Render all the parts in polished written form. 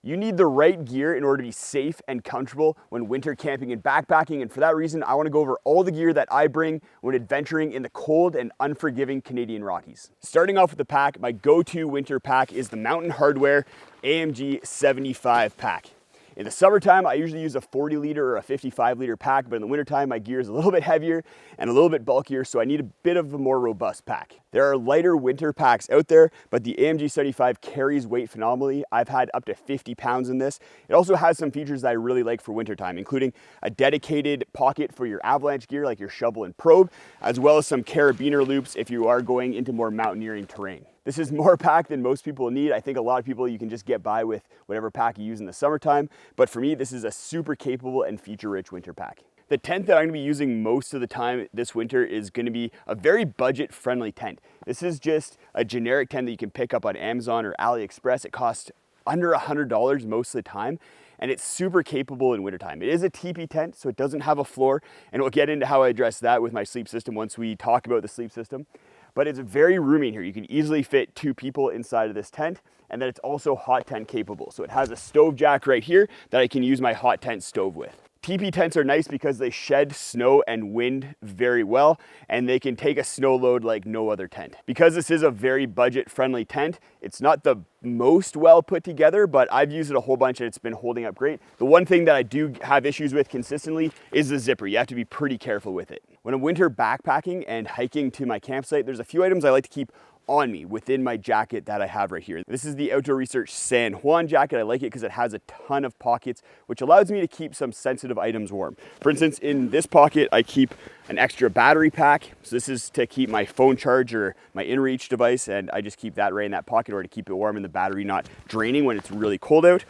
You need the right gear in order to be safe and comfortable when winter camping and backpacking, and for that reason, I want to go over all the gear that I bring when adventuring in the cold and unforgiving Canadian Rockies. Starting off with the pack, my go-to winter pack is the Mountain Hardwear AMG 75 pack. In the summertime, I usually use a 40 liter or a 55 liter pack, but in the wintertime, my gear is a little bit heavier and a little bit bulkier, so I need a bit of a more robust pack. There are lighter winter packs out there, but the AMG 75 carries weight phenomenally. I've had up to 50 pounds in this. It also has some features that I really like for wintertime, including a dedicated pocket for your avalanche gear, like your shovel and probe, as well as some carabiner loops if you are going into more mountaineering terrain. This is more pack than most people need. I think a lot of people, you can just get by with whatever pack you use in the summertime. But for me, this is a super capable and feature-rich winter pack. The tent that I'm gonna be using most of the time this winter is gonna be a very budget-friendly tent. This is just a generic tent that you can pick up on Amazon or AliExpress. It costs under $100 most of the time, and it's super capable in wintertime. It is a teepee tent, so it doesn't have a floor, and we'll get into how I address that with my sleep system once we talk about the sleep system. But it's very roomy in here. You can easily fit 2 people inside of this tent, and then it's also hot tent capable. So it has a stove jack right here that I can use my hot tent stove with. Teepee tents are nice because they shed snow and wind very well, and they can take a snow load like no other tent. Because this is a very budget-friendly tent, it's not the most well put together, but I've used it a whole bunch and it's been holding up great. The one thing that I do have issues with consistently is the zipper. You have to be pretty careful with it. When I'm winter backpacking and hiking to my campsite, there's a few items I like to keep on me within my jacket that I have right here. This is the Outdoor Research San Juan jacket. I like it because it has a ton of pockets, which allows me to keep some sensitive items warm. For instance, in this pocket, I keep an extra battery pack. So this is to keep my phone charger, my inReach device, and I just keep that right in that pocket or to keep it warm and the battery not draining when it's really cold out.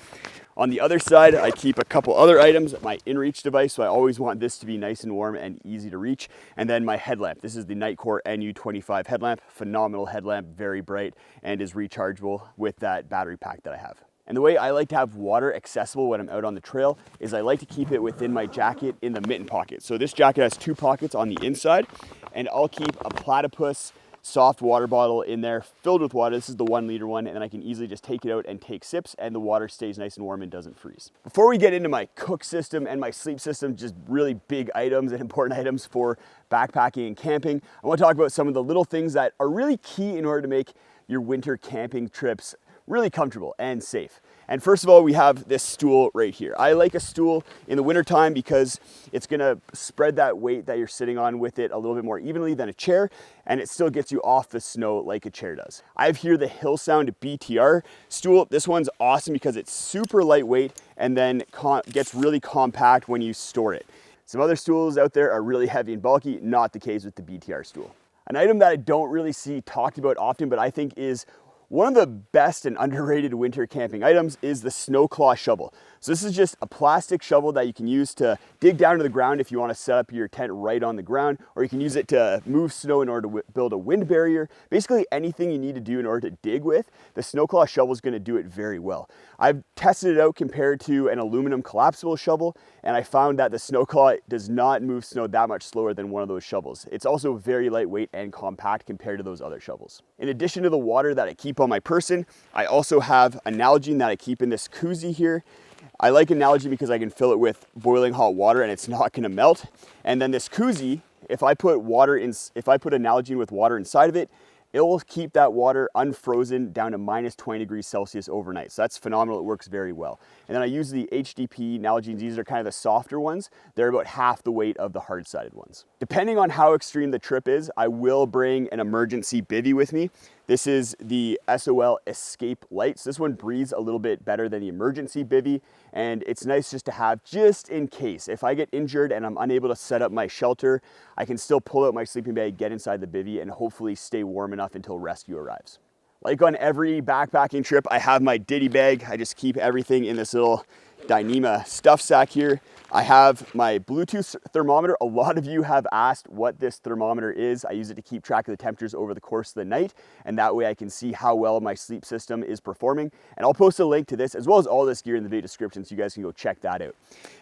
On the other side, I keep a couple other items, my inReach device, so I always want this to be nice and warm and easy to reach. And then my headlamp. This is the Nightcore NU25 headlamp. Phenomenal headlamp, very bright, and is rechargeable with that battery pack that I have. And the way I like to have water accessible when I'm out on the trail is I like to keep it within my jacket in the mitten pocket. So this jacket has 2 pockets on the inside, and I'll keep a Platypus soft water bottle in there filled with water. This is the 1 liter one, and then I can easily just take it out and take sips, and the water stays nice and warm and doesn't freeze. Before we get into my cook system and my sleep system, just really big items and important items for backpacking and camping, I want to talk about some of the little things that are really key in order to make your winter camping trips really comfortable and safe. And first of all, we have this stool right here. I like a stool in the wintertime because it's gonna spread that weight that you're sitting on with it a little bit more evenly than a chair, and it still gets you off the snow like a chair does. I have here the Hillsound BTR stool. This one's awesome because it's super lightweight and then gets really compact when you store it. Some other stools out there are really heavy and bulky, not the case with the BTR stool. An item that I don't really see talked about often, but I think is one of the best and underrated winter camping items is the snow claw shovel. So this is just a plastic shovel that you can use to dig down to the ground if you want to set up your tent right on the ground, or you can use it to move snow in order to build a wind barrier. Basically anything you need to do in order to dig with, the snow claw shovel is going to do it very well. I've tested it out compared to an aluminum collapsible shovel, and I found that the snow claw does not move snow that much slower than one of those shovels. It's also very lightweight and compact compared to those other shovels. In addition to the water that I keep on my person, I also have a Nalgene that I keep in this koozie here. I like a Nalgene because I can fill it with boiling hot water and it's not gonna melt. And then this koozie, if I put a Nalgene with water inside of it, it will keep that water unfrozen down to -20 degrees Celsius overnight. So that's phenomenal, it works very well. And then I use the HDP Nalgenes. These are kind of the softer ones. They're about half the weight of the hard-sided ones. Depending on how extreme the trip is, I will bring an emergency bivy with me. This is the SOL Escape Lights. This one breathes a little bit better than the emergency bivy, and it's nice just to have just in case. If I get injured and I'm unable to set up my shelter, I can still pull out my sleeping bag, get inside the bivy, and hopefully stay warm enough until rescue arrives. Like on every backpacking trip, I have my ditty bag. I just keep everything in this little Dyneema stuff sack here. I have my Bluetooth thermometer. A lot of you have asked what this thermometer is. I use it to keep track of the temperatures over the course of the night, and that way I can see how well my sleep system is performing. And I'll post a link to this as well as all this gear in the video description so you guys can go check that out.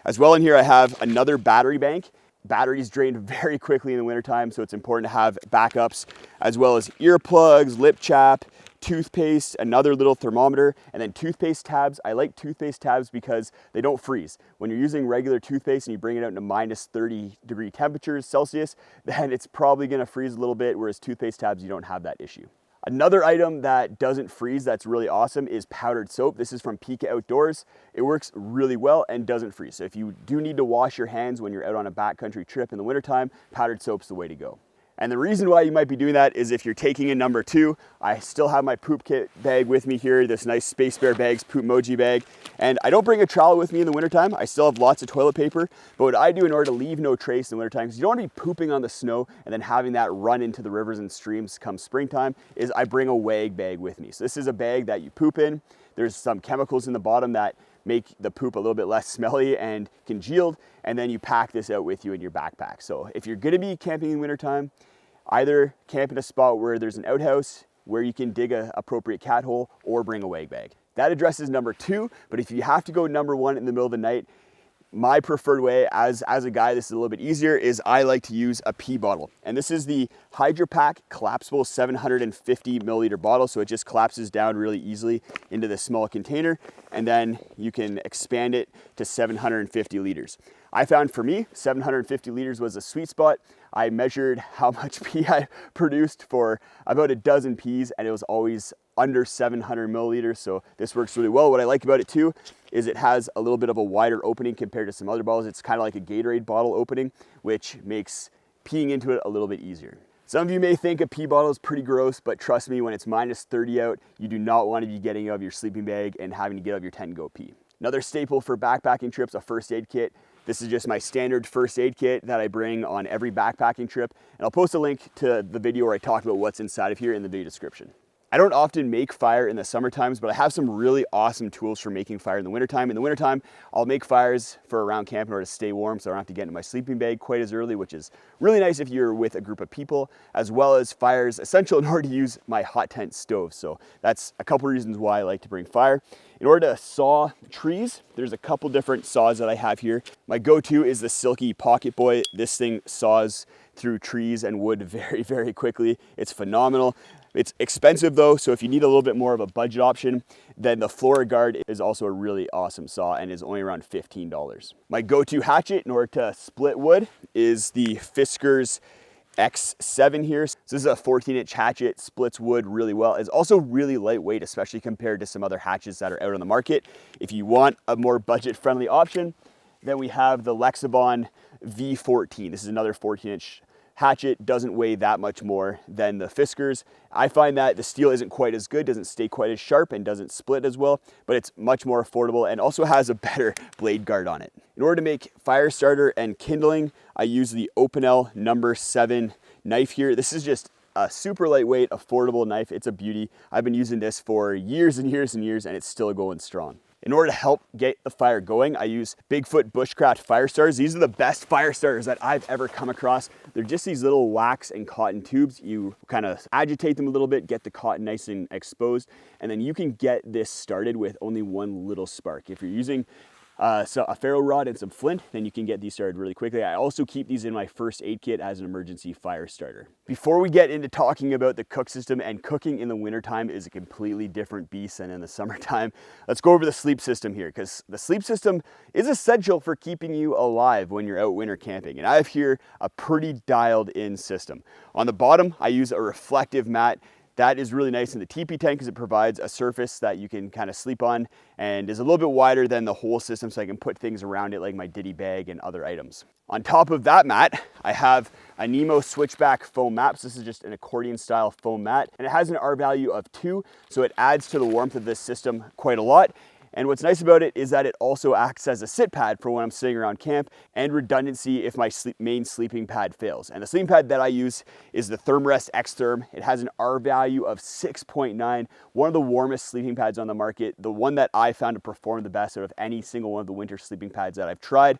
As well in here, I have another battery bank. Batteries drain very quickly in the wintertime, so it's important to have backups, as well as earplugs, lip chap, toothpaste, another little thermometer, and then toothpaste tabs. I like toothpaste tabs because they don't freeze. When you're using regular toothpaste and you bring it out into minus 30-degree temperatures Celsius, then it's probably gonna freeze a little bit, whereas toothpaste tabs, you don't have that issue. Another item that doesn't freeze that's really awesome is powdered soap. This is from Pika Outdoors. It works really well and doesn't freeze. So if you do need to wash your hands when you're out on a backcountry trip in the wintertime, powdered soap's the way to go. And the reason why you might be doing that is if you're taking in number 2, I still have my poop kit bag with me here, this nice Space Bear Bags poop emoji bag. And I don't bring a trowel with me in the wintertime. I still have lots of toilet paper. But what I do in order to leave no trace in the wintertime, because you don't want to be pooping on the snow and then having that run into the rivers and streams come springtime, is I bring a wag bag with me. So this is a bag that you poop in. There's some chemicals in the bottom that make the poop a little bit less smelly and congealed, and then you pack this out with you in your backpack. So if you're gonna be camping in wintertime, either camp in a spot where there's an outhouse where you can dig an appropriate cat hole, or bring a wag bag. That addresses number 2, but if you have to go number 1 in the middle of the night, my preferred way as a guy, this is a little bit easier, is I like to use a pee bottle. And this is the Hydro Pack collapsible 750 milliliter bottle. So it just collapses down really easily into this small container, and then you can expand it to 750 liters. I found for me, 750 liters was a sweet spot. I measured how much pee I produced for about a dozen peas, and it was always under 700 milliliters, so this works really well. What I like about it too is it has a little bit of a wider opening compared to some other bottles. It's kind of like a Gatorade bottle opening, which makes peeing into it a little bit easier. Some of you may think a pee bottle is pretty gross, but trust me, when it's minus 30 out, you do not want to be getting out of your sleeping bag and having to get out of your tent and go pee. Another staple for backpacking trips, a first aid kit. This is just my standard first aid kit that I bring on every backpacking trip, and I'll post a link to the video where I talk about what's inside of here in the video description. I don't often make fire in the summer times, but I have some really awesome tools for making fire in the wintertime. In the wintertime, I'll make fires for around camp in order to stay warm, so I don't have to get into my sleeping bag quite as early, which is really nice if you're with a group of people, as well as fires essential in order to use my hot tent stove. So that's a couple reasons why I like to bring fire. In order to saw trees, there's a couple different saws that I have here. My go-to is the Silky Pocket Boy. This thing saws through trees and wood very, very quickly. It's phenomenal. It's expensive though, so if you need a little bit more of a budget option, then the FloraGuard is also a really awesome saw and is only around $15. My go-to hatchet in order to split wood is the Fiskars X7 here. So this is a 14-inch hatchet, splits wood really well. It's also really lightweight, especially compared to some other hatchets that are out on the market. If you want a more budget-friendly option, then we have the Lexibon V14. This is another 14-inch hatchet, doesn't weigh that much more than the Fiskars. I find that the steel isn't quite as good, doesn't stay quite as sharp, and doesn't split as well, but it's much more affordable and also has a better blade guard on it. In order to make fire starter and kindling, I use the Opinel number 7 knife here. This is just a super lightweight, affordable knife. It's a beauty. I've been using this for years and years and years, and it's still going strong. In order to help get the fire going, I use Bigfoot Bushcraft fire starters. These are the best fire starters that I've ever come across. They're just these little wax and cotton tubes. You kind of agitate them a little bit, get the cotton nice and exposed, and then you can get this started with only one little spark. If you're using so a ferro rod and some flint, then you can get these started really quickly. I also keep these in my first aid kit as an emergency fire starter. Before we get into talking about the cook system, and cooking in the wintertime is a completely different beast than in the summertime, let's go over the sleep system here, because the sleep system is essential for keeping you alive when you're out winter camping. And I have here a pretty dialed in system. On the bottom, I use a reflective mat. That is really nice in the teepee tent because it provides a surface that you can kind of sleep on and is a little bit wider than the whole system, so I can put things around it like my ditty bag and other items. On top of that mat, I have a Nemo switchback foam mat. So this is just an accordion style foam mat, and it has an R value of 2, so it adds to the warmth of this system quite a lot. And what's nice about it is that it also acts as a sit pad for when I'm sitting around camp, and redundancy if my main sleeping pad fails. And the sleeping pad that I use is the Thermarest X-Therm. It has an R value of 6.9, one of the warmest sleeping pads on the market, the one that I found to perform the best out of any single one of the winter sleeping pads that I've tried,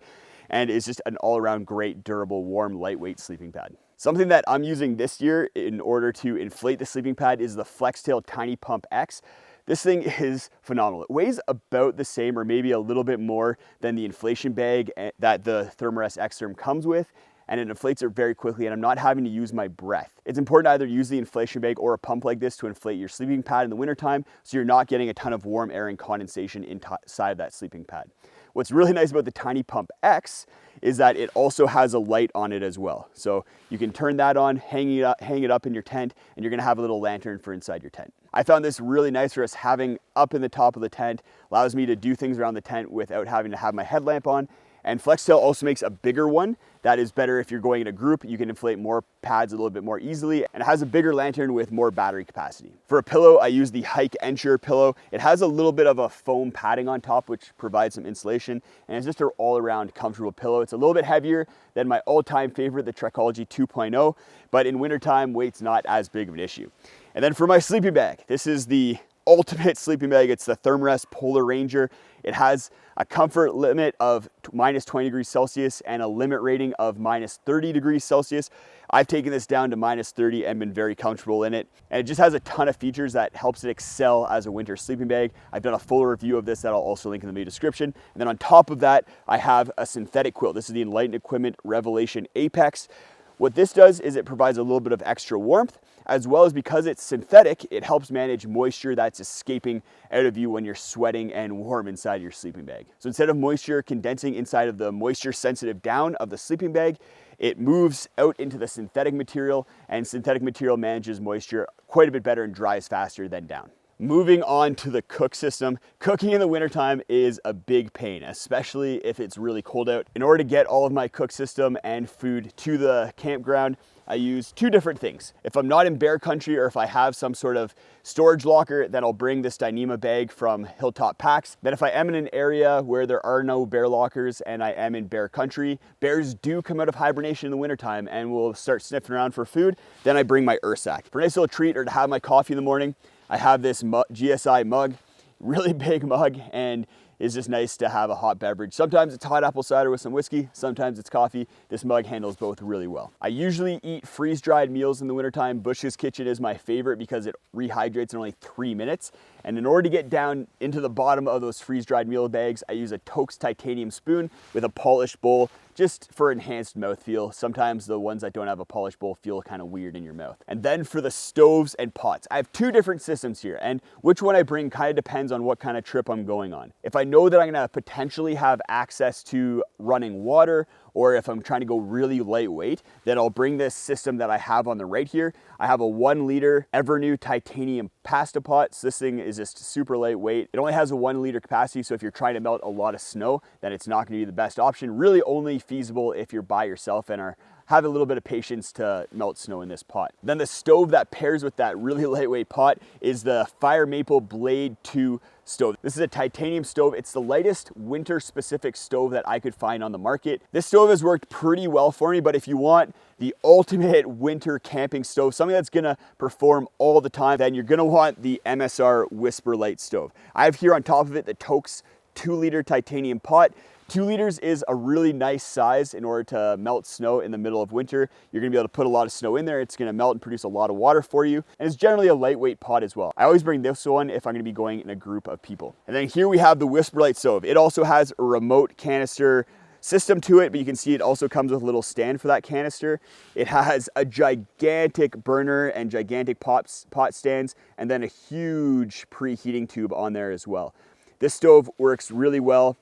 and is just an all-around great, durable, warm, lightweight sleeping pad. Something that I'm using this year in order to inflate the sleeping pad is the Flextail Tiny Pump X. This thing is phenomenal. It weighs about the same or maybe a little bit more than the inflation bag that the Thermarest X-Therm comes with, and it inflates it very quickly, and I'm not having to use my breath. It's important to either use the inflation bag or a pump like this to inflate your sleeping pad in the wintertime, so you're not getting a ton of warm air and condensation inside of that sleeping pad. What's really nice about the Tiny Pump X is that it also has a light on it as well. So you can turn that on, hang it up in your tent, and you're gonna have a little lantern for inside your tent. I found this really nice for us having up in the top of the tent. Allows me to do things around the tent without having to have my headlamp on. And FlexTail also makes a bigger one that is better if you're going in a group. You can inflate more pads a little bit more easily, and it has a bigger lantern with more battery capacity. For a pillow, I use the Hygiene pillow. It has a little bit of a foam padding on top, which provides some insulation, and it's just an all-around comfortable pillow. It's a little bit heavier than my all-time favorite, the Trekology 2.0, but in wintertime, weight's not as big of an issue. And then for my sleeping bag, this is the ultimate sleeping bag. It's the Thermarest Polar Ranger. It has a comfort limit of minus 20 degrees Celsius and a limit rating of minus 30 degrees Celsius. I've taken this down to minus 30 and been very comfortable in it. And it just has a ton of features that helps it excel as a winter sleeping bag. I've done a full review of this that I'll also link in the video description. And then on top of that, I have a synthetic quilt. This is the Enlightened Equipment Revelation Apex. What this does is it provides a little bit of extra warmth, as well as because it's synthetic, it helps manage moisture that's escaping out of you when you're sweating and warm inside your sleeping bag. So instead of moisture condensing inside of the moisture sensitive down of the sleeping bag, it moves out into the synthetic material, and synthetic material manages moisture quite a bit better and dries faster than down. Moving on to the cook system. Cooking in the wintertime is a big pain, especially if it's really cold out. In order to get all of my cook system and food to the campground, I use two different things. If I'm not in bear country or if I have some sort of storage locker, then I'll bring this Dyneema bag from Hilltop Packs. Then if I am in an area where there are no bear lockers and I am in bear country, bears do come out of hibernation in the wintertime and will start sniffing around for food, then I bring my Ursack. For a nice little treat or to have my coffee in the morning, I have this GSI mug, really big mug, and it's just nice to have a hot beverage. Sometimes it's hot apple cider with some whiskey, sometimes it's coffee. This mug handles both really well. I usually eat freeze-dried meals in the wintertime. Bush's Kitchen is my favorite because it rehydrates in only 3 minutes. And in order to get down into the bottom of those freeze-dried meal bags, I use a Toast titanium spoon with a polished bowl just for enhanced mouthfeel. Sometimes the ones that don't have a polished bowl feel kind of weird in your mouth. And then for the stoves and pots, I have two different systems here, and which one I bring kind of depends on what kind of trip I'm going on. If I know that I'm gonna potentially have access to running water, or if I'm trying to go really lightweight, then I'll bring this system that I have on the right here. I have a 1 liter Evernew titanium pasta pot. So this thing is just super lightweight. It only has a 1 liter capacity, so if you're trying to melt a lot of snow, then it's not gonna be the best option. Really only feasible if you're by yourself and have a little bit of patience to melt snow in this pot. Then the stove that pairs with that really lightweight pot is the Fire Maple Blade 2 stove. This is a titanium stove. It's the lightest winter specific stove that I could find on the market. This stove has worked pretty well for me, but if you want the ultimate winter camping stove, something that's gonna perform all the time, then you're gonna want the MSR Whisper Light stove. I have here on top of it the Toaks 2 liter titanium pot. 2 liters is a really nice size in order to melt snow in the middle of winter. You're gonna be able to put a lot of snow in there. It's gonna melt and produce a lot of water for you. And it's generally a lightweight pot as well. I always bring this one if I'm gonna be going in a group of people. And then here we have the Whisper Light stove. It also has a remote canister system to it, but you can see it also comes with a little stand for that canister. It has a gigantic burner and gigantic pot stands, and then a huge preheating tube on there as well. This stove works really well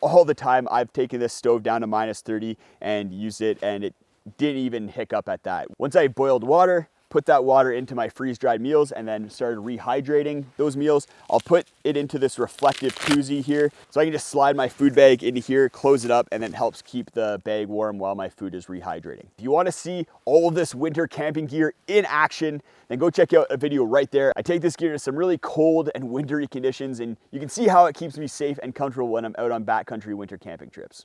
all the time. I've taken this stove down to minus 30 and used it, and it didn't even hiccup at that. Once I boiled water, put that water into my freeze-dried meals and then started rehydrating those meals, I'll put it into this reflective koozie here. So I can just slide my food bag into here, close it up, and then helps keep the bag warm while my food is rehydrating. If you wanna see all of this winter camping gear in action, then go check out a video right there. I take this gear to some really cold and wintry conditions, and you can see how it keeps me safe and comfortable when I'm out on backcountry winter camping trips.